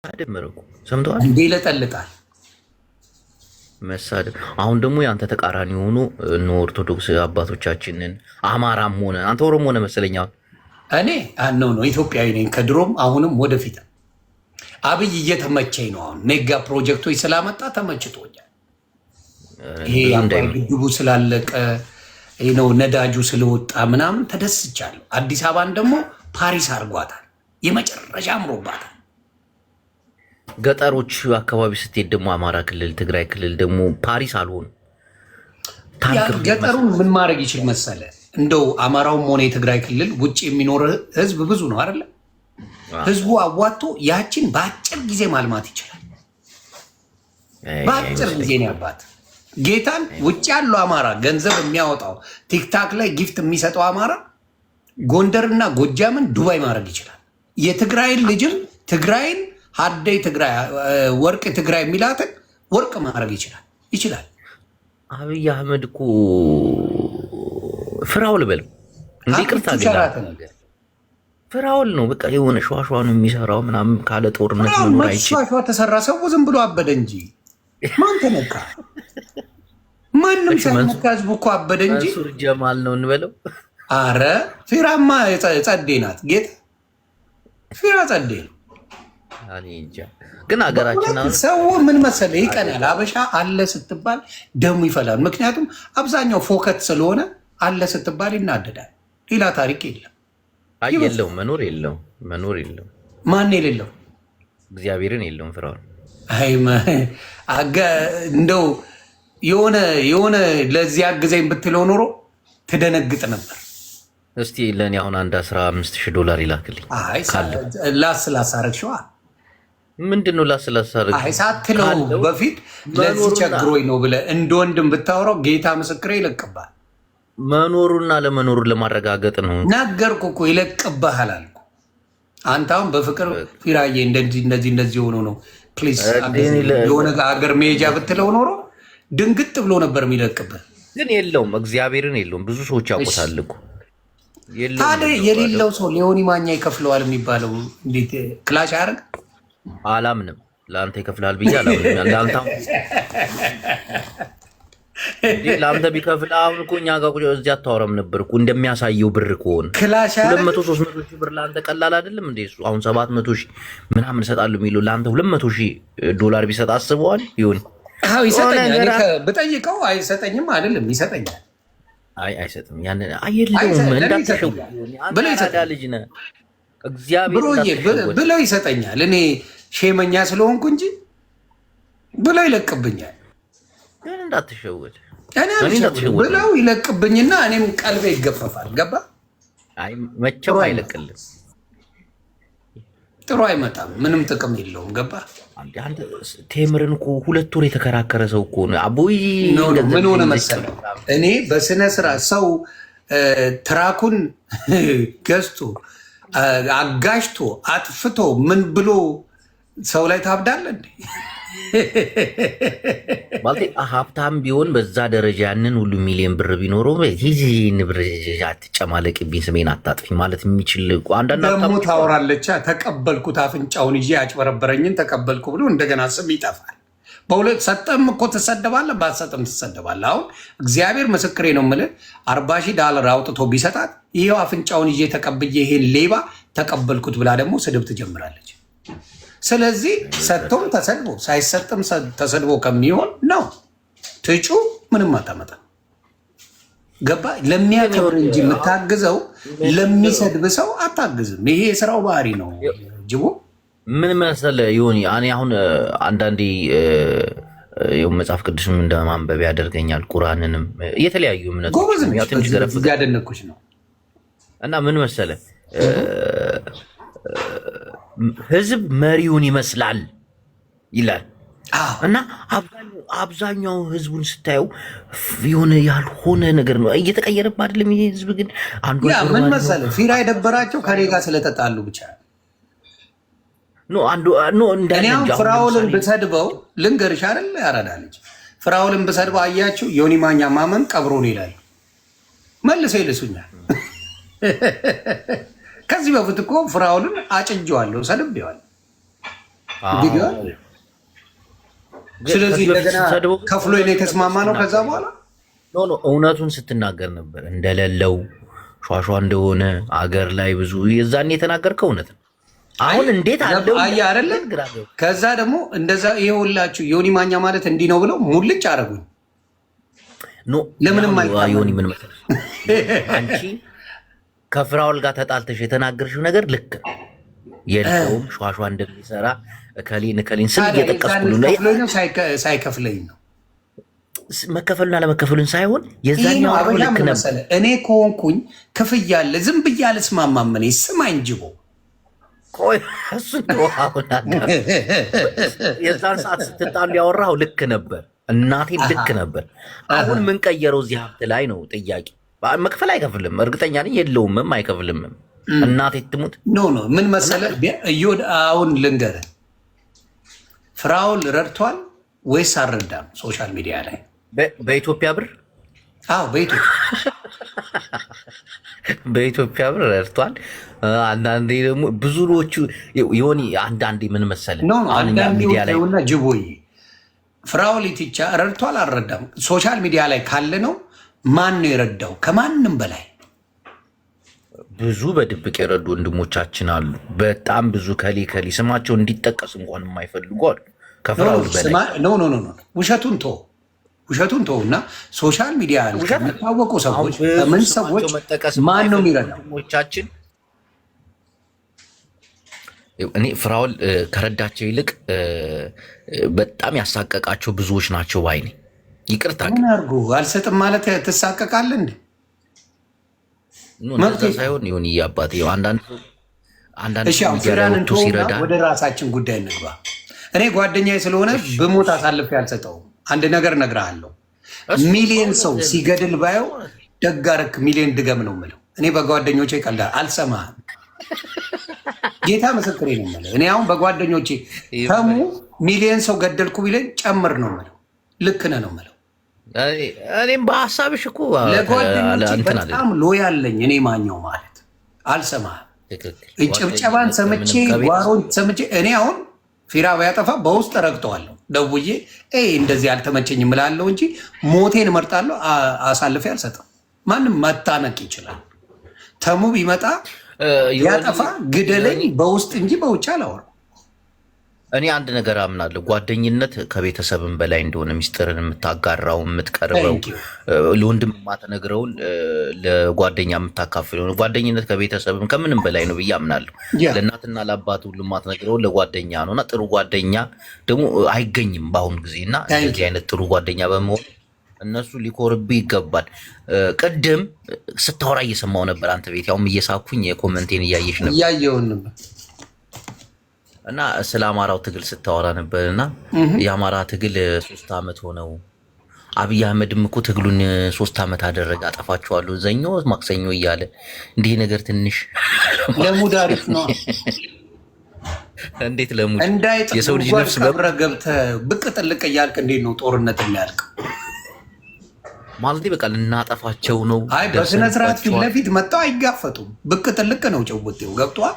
አደመረኩ ሰምተዋል እንዴ ለጠልጣል መሳደብ። አሁን ደግሞ ያንተ ተቃራኒ ሆኖ እነ ኦርቶዶክስ አባቶቻችንን አማራም ሆነ አንተ ኦሮሞ ሆነ መሰለኛ። እኔ ነው ኢትዮጵያዊ ነኝ ከድሮም አሁንም ወደፊት። አብይ እየተመቸኝ ነው። አሁን ሜጋ ፕሮጀክቶች ስላመጣ ተመችቶኛል። ይሄ አባይ ግድቡ ስላለቀ ነው ነዳጁ ስለወጣ ምናምን ተደስቻለሁ። አዲስ አበባን ደግሞ ፓሪስ አድርጓታል። የመጨረሻ አምሮባታል። ገጠሮች አካባቢ ስትሄድ ደግሞ አማራ ክልል፣ ትግራይ ክልል ደግሞ ፓሪስ አልሆኑ። ገጠሩን ምን ማድረግ ይችል መሰለ? እንደው አማራውም ሆነ የትግራይ ክልል ውጭ የሚኖር ህዝብ ብዙ ነው አይደለ? ህዝቡ አዋጥቶ ያችን በአጭር ጊዜ ማልማት ይችላል። በአጭር ጊዜ ነው ያባት። ጌታን ውጭ ያለው አማራ ገንዘብ የሚያወጣው ቲክታክ ላይ ጊፍት የሚሰጠው አማራ ጎንደርና ጎጃምን ዱባይ ማድረግ ይችላል። የትግራይን ልጅም ትግራይን ሀደይ ትግራይ ወርቅ ትግራይ የሚላትን ወርቅ ማድረግ ይችላል። አብይ አህመድ እኮ ፍራውል በል እንዴ ቅርታ ፍራውል ነው። በቃ የሆነ ሸዋሸዋ ነው የሚሰራው ምናምን ካለ ጦርነት ነው አይችልም። ሸዋሸዋ ተሰራ ሰው ዝም ብሎ አበደ እንጂ ማን ተነካ? ማንም ሳይነካ ህዝቡ እኮ አበደ እንጂ። ሱር ጀማል ነው እንበለው። አረ ፊራማ ጸዴ ናት ጌታ፣ ፊራ ጸዴ ነው። ግን ሀገራችን ሰው ምን መሰለህ ይቀናል። አበሻ አለ ስትባል ደሙ ይፈላል። ምክንያቱም አብዛኛው ፎከት ስለሆነ አለ ስትባል ይናደዳል። ሌላ ታሪክ የለም። የለውም መኖር የለውም። ማን የሌለው? እግዚአብሔርን የለውም። ፍራውን እንደው የሆነ ለዚህ አግዘኝ ብትለው ኖሮ ትደነግጥ ነበር። እስቲ ለእኔ አሁን አንድ $15,000 ይላክልኝ። ላስ አረግሽዋ ምንድን ነው ላስላሳርግ ሳትለው በፊት ለዚህ ቸግሮኝ ነው ብለህ እንደ ወንድም ብታወራው ጌታ ምስክሬ ይለቅብሃል። መኖሩና ለመኖሩን ለማረጋገጥ ነው። ነገርኩህ እኮ ይለቅብሃል አልኩ። አንተ አሁን በፍቅር ፊራዬ እንደዚህ ሆኖ ነው ፕሊዝ የሆነ ሀገር መሄጃ ብትለው ኖሮ ድንግጥ ብሎ ነበር የሚለቅብህ። ግን የለውም፣ እግዚአብሔርን የለውም። ብዙ ሰዎች ያውቁታል እኮ። ታዲያ የሌለው ሰው ሊሆን ማኛ ይከፍለዋል የሚባለው እንዴት ክላሽ አያደርግ? አላምንም። ለአንተ ይከፍላል ብዬ አላምንም። ለአንተ ቢከፍል አሁን እኮ እኛ ጋር እዚህ አታወራም ነበር እኮ። እንደሚያሳየው ብር ከሆነ 200-300 ሺህ ብር ለአንተ ቀላል አይደለም እንዴ? እሱ አሁን 700 ሺህ ምናምን እሰጣለሁ የሚለው ለአንተ $200,000 ቢሰጥ አስበዋል ይሆን? ይሰጠኛል። ብጠይቀው አይሰጠኝም አይደለም ይሰጠኛል። አይሰጥም። ያንን አየለውም እንዳትሸው ልጅ ነህ ብለው ይሰጠኛል። እኔ ሼመኛ ስለሆንኩ እንጂ ብለው ይለቅብኛል። ግን እንዳትሸወድ ብለው ይለቅብኝና እኔም ቀልቤ ይገፈፋል። ገባ? መቼም አይለቅልም። ጥሩ አይመጣም። ምንም ጥቅም የለውም። ገባ? ቴምርን እኮ 2 ወር የተከራከረ ሰው እኮ ነው። አቦይ ምን ሆነ መሰለው? እኔ በስነ ስርዓት ሰው ትራኩን ገዝቶ አጋሽቶ አጥፍቶ ምን ብሎ ሰው ላይ ታብዳለህ እንዴ? ማለት ሀብታም ቢሆን በዛ ደረጃ ያንን ሁሉ ሚሊዮን ብር ቢኖረው ይህን ብር አትጨማለቅብኝ፣ ስሜን አታጥፊ ማለት የሚችል አንዳንድ ደግሞ ታወራለች። ተቀበልኩት አፍንጫውን ይዤ ያጭበረበረኝን ተቀበልኩ ብሎ እንደገና ስም ይጠፋል። በሁለት ሰጠም እኮ ትሰደባለህ፣ ባትሰጥም ትሰደባለህ። አሁን እግዚአብሔር ምስክሬ ነው የምልህ $40,000 አውጥቶ ቢሰጣት ይሄው አፍንጫውን ይዤ ተቀብዬ ይሄን ሌባ ተቀበልኩት ብላ ደግሞ ስድብ ትጀምራለች። ስለዚህ ሰጥቶም ተሰድቦ ሳይሰጥም ተሰድቦ ከሚሆን ነው ትጩ ምንም አታመጣ። ገባ? ለሚያከብር እንጂ የምታግዘው ለሚሰድብ ሰው አታግዝም። ይሄ የስራው ባህሪ ነው። ጅቦ ምን መሰለህ ዮኒ፣ እኔ አሁን አንዳንዴ መጽሐፍ ቅዱስም እንደ ማንበብ ያደርገኛል፣ ቁርአንንም የተለያዩ እምነቶች ያደነኩሽ ነው። እና ምን መሰለህ ህዝብ መሪውን ይመስላል ይላል እና አብዛኛው ህዝቡን ስታየው የሆነ ያልሆነ ነገር ነው እየተቀየረብህ አይደለም? ይሄ ህዝብ ግን አንዱ ምን መሰለህ ፊራ የደበራቸው ከኔ ጋር ስለተጣሉ ብቻ ፍራውልን ብሰድበው ልንገርሽ አይደል? ያረዳለች ፍራውልን ብሰድበው አያችሁ ዮኒ ማኛ ማመን ቀብሮን ይላል። መልሰው ይልሱኛል። ከዚህ በፊት እኮ ፍራውልን አጭጄዋለሁ፣ ሰድቤዋለሁ። ቪዲዮ። ስለዚህ እንደገና ከፍሎ ነው የተስማማ ነው። ከዛ በኋላ ኖ እውነቱን ስትናገር ነበር እንደሌለው ሿሿ እንደሆነ አገር ላይ ብዙ የዛኔ የተናገርከው እውነት ነው። አሁን እንዴት አለው አይደለ? ከዛ ደግሞ እንደዛ ይኸውላችሁ ዮኒ ማኛ ማለት እንዲህ ነው ብለው ሙልጭ አረጉኝ። ኖ ለምንም ዮኒ ምን መሰለሽ አንቺ ከፍራውል ጋር ተጣልተሽ የተናገርሽው ነገር ልክ የለውም። ሿሿ እንደሚሰራ እከሌን ስም እየጠቀስኩ ነው። ሳይከፍለኝ ነው መከፈሉና ለመከፈሉን ሳይሆን የዛኛው ልክ ነበር። እኔ ከሆንኩኝ ክፍያ አለ ዝም ብዬ አልስማማም። እኔ ስማኝ ጅቦ ቆይ እሱ የዛን ሰዓት ስትጣሉ ያወራው ልክ ነበር። እናቴ ልክ ነበር። አሁን ምን ቀየረው እዚህ ሀብት ላይ ነው ጥያቄ። መክፈል አይከፍልም፣ እርግጠኛ ነኝ የለውምም፣ አይከፍልምም። እናቴ ትሙት ኖ ምን መሰለህ አሁን ልንገርህ፣ ፍራውል ረድቷል ወይስ አልረዳም? ሶሻል ሚዲያ ላይ በኢትዮጵያ ብር በኢትዮጵያ ብር ረድቷል። አንዳንዴ ደግሞ ብዙዎቹ ዮኒ አንዳንዴ ምን መሰለህ ሚዲያ ላይ ጅቦዬ ፍራውል ኢቲቻ ረድቷል አልረዳም? ሶሻል ሚዲያ ላይ ካለ ነው ማን ነው የረዳው? ከማንም በላይ ብዙ በድብቅ የረዱ ወንድሞቻችን አሉ። በጣም ብዙ ከሌ ስማቸው እንዲጠቀስ እንኳን የማይፈልጉ አሉ። ከፍራውል በላይ ውሸቱን ተው እና ሶሻል ሚዲያ የሚታወቁ ሰዎች ምን ሰዎች ማን ነው የሚረዳው? ወንድሞቻችን እኔ ፍራውል ከረዳቸው ይልቅ በጣም ያሳቀቃቸው ብዙዎች ናቸው ባይ ነኝ። ይቅርታ ምን አድርጎ አልሰጥም ማለት ትሳቀቃለህ እንዴ? መብት ሳይሆን ይሁን አባቴ አንዳንድ ሲረዳ ወደ ራሳችን ጉዳይ እንግባ። እኔ ጓደኛዬ ስለሆነ በሞት አሳልፌ አልሰጠውም። አንድ ነገር እነግርሃለሁ፣ ሚሊዮን ሰው ሲገድል ባየው ደግ አደረክ ሚሊዮን ድገም ነው የምለው። እኔ በጓደኞቼ ቀልዳ አልሰማህም። ጌታ ምስክሬ ነው የምለው። እኔ አሁን በጓደኞቼ ተሙ ሚሊዮን ሰው ገደልኩ ቢለኝ ጨምር ነው የምለው። ልክ ነህ ነው የምለው። እኔም በሀሳብሽ እኮ ለጓደኞቼ በጣም ሎያል ነኝ። እኔ ማኛው ማለት አልሰማህም። ጭብጨባን ሰምቼ ጓሮን ሰምቼ እኔ አሁን ፊራ ቢያጠፋ በውስጥ ረግጠዋለሁ። ደውዬ እንደዚህ አልተመቸኝ እምላለሁ እንጂ ሞቴን እመርጣለሁ። አሳልፌ አልሰጥም። ማንም መታነቅ ይችላል። ተሙ ቢመጣ ያጠፋ ግደለኝ በውስጥ እንጂ በውጭ አላወራም። እኔ አንድ ነገር አምናለሁ፣ ጓደኝነት ከቤተሰብም በላይ እንደሆነ፣ ሚስጥርን የምታጋራው የምትቀርበው፣ ለወንድም የማትነግረውን ለጓደኛ የምታካፍለው ጓደኝነት ከቤተሰብም ከምንም በላይ ነው ብዬ አምናለሁ። ለእናትና ለአባት ሁሉ የማትነግረውን ለጓደኛ ነው እና ጥሩ ጓደኛ ደግሞ አይገኝም በአሁኑ ጊዜ እና እንደዚህ አይነት ጥሩ ጓደኛ በመሆን እነሱ ሊኮርብ ይገባል። ቅድም ስታወራ እየሰማው ነበር አንተ ቤት ያውም እየሳኩኝ የኮመንቴን እያየሽ ነበር እያየውን ነበር እና ስለ አማራው ትግል ስታወራ ነበር እና የአማራ ትግል 3 ዓመት ሆነው። አብይ አህመድም እኮ ትግሉን 3 ዓመት አደረገ። አጠፋቸዋለሁ ዘኞ ማክሰኞ እያለ እንዲህ ነገር ትንሽ ለሙድ አሪፍ ነው። እንዴት ለሙድ የሰው ልጅ ነፍስ ገብተህ ብቅ ጥልቅ እያልክ እንዴት ነው ጦርነት የሚያልቅ? ማለት በቃ ልናጠፋቸው ነው። አይ በስነ ስርዓት ፊት ለፊት መጣው አይጋፈጡም። ብቅ ጥልቅ ነው ጭውውቴው ገብቷል።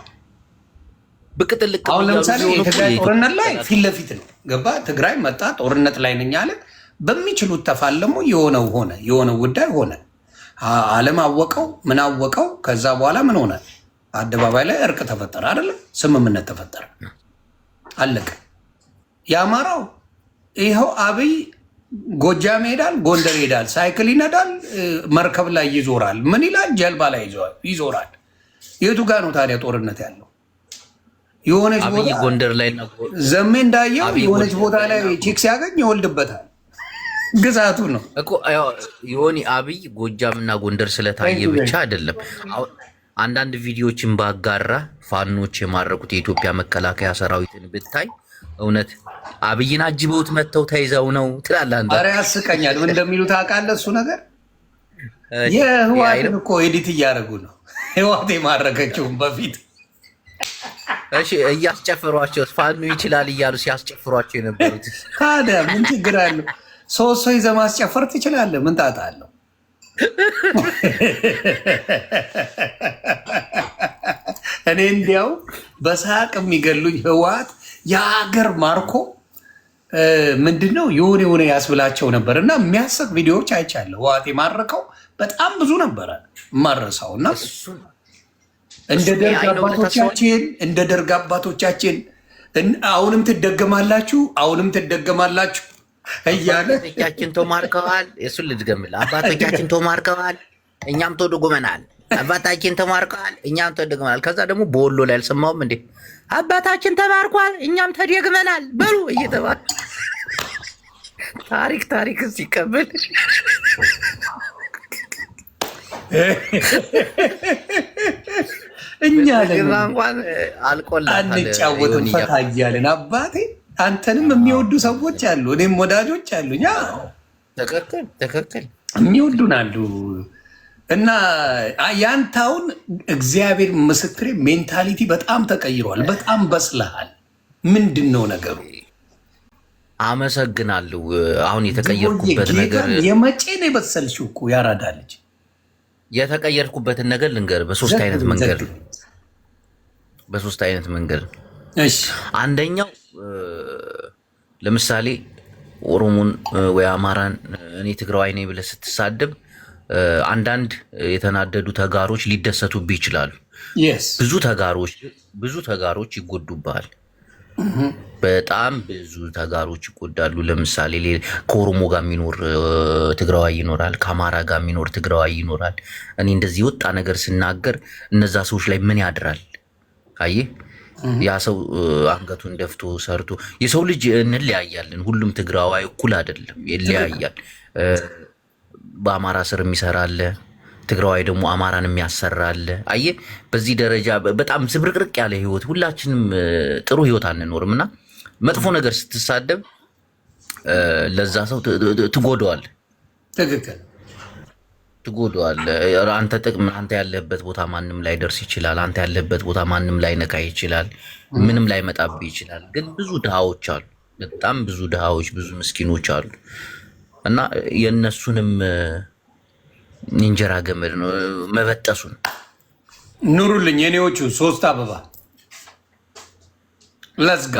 ብቅ ጥልቅ አሁን ለምሳሌ የትግራይ ጦርነት ላይ ፊት ለፊት ነው ገባ። ትግራይ መጣ ጦርነት ላይ ነኝ አለ። በሚችሉት ተፋለሙ። የሆነው ሆነ፣ የሆነው ጉዳይ ሆነ። ዓለም አወቀው ምን አወቀው። ከዛ በኋላ ምን ሆነ? አደባባይ ላይ እርቅ ተፈጠረ አይደለም? ስምምነት ተፈጠረ፣ አለቀ። የአማራው ይኸው አብይ ጎጃም ይሄዳል፣ ጎንደር ይሄዳል፣ ሳይክል ይነዳል፣ መርከብ ላይ ይዞራል፣ ምን ይላል፣ ጀልባ ላይ ይዞራል። የቱ ጋር ነው ታዲያ ጦርነት ያለው? የሆነች ቦታ ጎንደር ላይ ዘሜ እንዳየው የሆነች ቦታ ላይ ቼክ ሲያገኝ ይወልድበታል። ግዛቱ ነው እኮ የሆነ አብይ ጎጃምና ጎንደር ስለታየ ብቻ አይደለም። አንዳንድ ቪዲዮዎችን ባጋራ ፋኖች የማረኩት የኢትዮጵያ መከላከያ ሰራዊትን ብታይ እውነት አብይን አጅበውት መጥተው ተይዘው ነው ትላለህ። ኧረ ያስቀኛል። ምን እንደሚሉ ታውቃለህ? እሱ ነገር የህዋትን እኮ ኤዲት እያደረጉ ነው። ህዋት የማረከችውን በፊት እሺ እያስጨፍሯቸው ፋኖ ይችላል እያሉ ሲያስጨፍሯቸው የነበሩት ታዲያ ምን ችግር አለው? ሶስት ሰው ይዘህ ማስጨፈር ትችላለህ። ምን ጣጣ አለው? እኔ እንዲያው በሳቅ የሚገሉኝ ህወሓት የሀገር ማርኮ ምንድነው የሆነ ያስብላቸው ነበር እና የሚያሰቅ ቪዲዮዎች አይቻለሁ። ህወሓት የማረከው በጣም ብዙ ነበረ ማረሳው እና እንደ ደርግ አባቶቻችን አሁንም ትደገማላችሁ እያለ አባቶቻችን ተማርከዋል። እሱን ልድገምልህ። አባቶቻችን ተማርከዋል፣ እኛም ተደጉመናል። አባታችን ተማርከዋል፣ እኛም ተደግመናል። ከዛ ደግሞ በወሎ ላይ አልሰማሁም እንዴ? አባታችን ተማርኳል፣ እኛም ተደግመናል በሉ እየተባለ ታሪክ ሲቀበል እኛ እንኳን አልቆላታል አንጫወትም ፈታ እያልን አባቴ አንተንም የሚወዱ ሰዎች አሉ፣ እኔም ወዳጆች አሉኝ። ትክክል የሚወዱን አሉ። እና ያንታውን እግዚአብሔር ምስክሬ ሜንታሊቲ በጣም ተቀይሯል። በጣም በስለሃል። ምንድን ነው ነገሩ? አመሰግናለሁ። አሁን የተቀየርኩበት ነገር የመቼ ነው የበሰልሽው እኮ ያራዳ ልጅ። የተቀየርኩበትን ነገር ልንገር በሶስት አይነት መንገድ። እሺ አንደኛው ለምሳሌ ኦሮሞን ወይ አማራን እኔ ትግራዋይ ነኝ ብለህ ስትሳደብ አንዳንድ የተናደዱ ተጋሮች ሊደሰቱብህ ይችላሉ። ብዙ ተጋሮች ይጎዱብሃል። በጣም ብዙ ተጋሮች ይጎዳሉ። ለምሳሌ ከኦሮሞ ጋር የሚኖር ትግራዋይ ይኖራል፣ ከአማራ ጋር የሚኖር ትግራዋይ ይኖራል። እኔ እንደዚህ ወጣ ነገር ስናገር እነዛ ሰዎች ላይ ምን ያድራል? አየህ፣ ያ ሰው አንገቱን ደፍቶ ሰርቶ የሰው ልጅ እንለያያለን። ሁሉም ትግራዋይ እኩል አይደለም፣ ይለያያል። በአማራ ስር የሚሰራለ ትግራዋይ ደግሞ አማራን የሚያሰራለ። አየህ፣ በዚህ ደረጃ በጣም ዝብርቅርቅ ያለ ህይወት፣ ሁላችንም ጥሩ ህይወት አንኖርም እና መጥፎ ነገር ስትሳደብ ለዛ ሰው ትጎደዋል። ትክክል ትጎደዋል። አንተ ጥቅም አንተ ያለበት ቦታ ማንም ላይ ደርስ ይችላል። አንተ ያለበት ቦታ ማንም ላይ ነካ ይችላል። ምንም ላይ መጣብህ ይችላል። ግን ብዙ ድሃዎች አሉ፣ በጣም ብዙ ድሃዎች፣ ብዙ ምስኪኖች አሉ እና የእነሱንም እንጀራ ገመድ ነው መበጠሱን። ኑሩልኝ የኔዎቹ 3 አበባ ለዝጋ